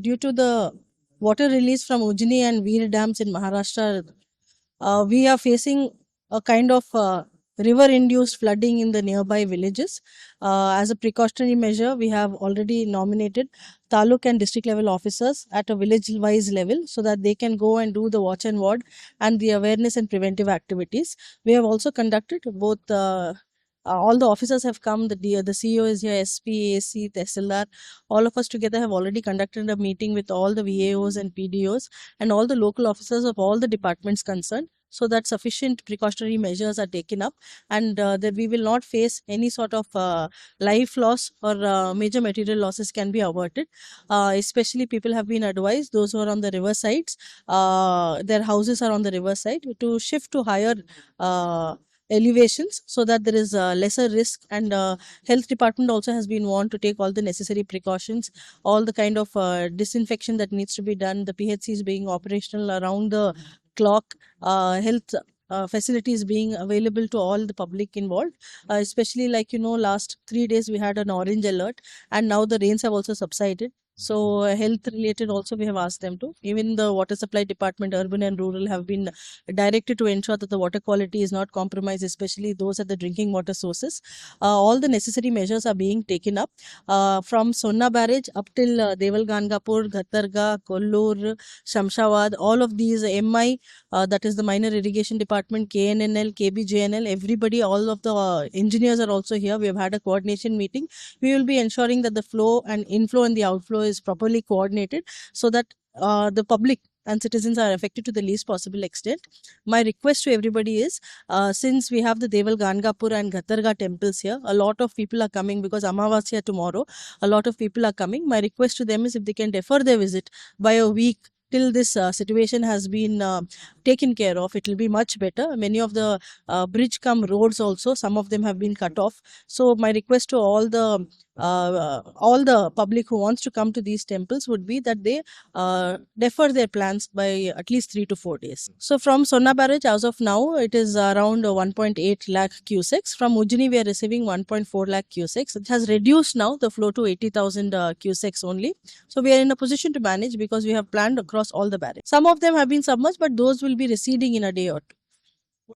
due to the water release from Ujni and Veer dams in Maharashtra, we are facing a kind of river-induced flooding in the nearby villages. As a precautionary measure, we have already nominated taluk and district level officers at a village-wise level so that they can go and do the watch and ward and the awareness and preventive activities. We have also conducted both. All the officers have come. The CEO is here, SP, AC, Tehsildar. All of us together have already conducted a meeting with all the VAOs and PDOs and all the local officers of all the departments concerned, so that sufficient precautionary measures are taken up, and that we will not face any sort of life loss or major material losses can be averted. Especially people have been advised, those who are on the river sides, their houses are on the river side, to shift to higher elevations so that there is lesser risk, and health department also has been warned to take all the necessary precautions, all the kind of disinfection that needs to be done, the PHCs being operational around the clock, health facilities being available to all the public involved, especially like last 3 days we had an orange alert, and now the rains have also subsided. So health related also we have asked them to. Even the water supply department, urban and rural, have been directed to ensure that the water quality is not compromised, especially those at the drinking water sources. All the necessary measures are being taken up from Sonna barrage up till Deval Gangapur, Ghatarga, Kollur, Shamshawad. All of these MI, that is the minor irrigation department, KNNL, KBJNL, everybody, all of the engineers are also here. We have had a coordination meeting. We will be ensuring that the flow and inflow and the outflow is properly coordinated so that the public and citizens are affected to the least possible extent. My request to everybody is, since we have the Deval Gangapur and Ghatarga temples here, a lot of people are coming because Amavasya tomorrow, a lot of people are coming. My request to them is if they can defer their visit by a week till this situation has been taken care of, it will be much better. Many of the bridge come roads also, some of them have been cut off. So my request to all the public who wants to come to these temples would be that they defer their plans by at least 3 to 4 days. So from Sonna barrage, as of now, it is around 1.8 lakh cusecs. From Ujni, we are receiving 1.4 lakh cusecs. It has reduced now the flow to 80,000 cusecs only. So we are in a position to manage because we have planned across all the barrages. Some of them have been submerged, but those will be receding in a day or two.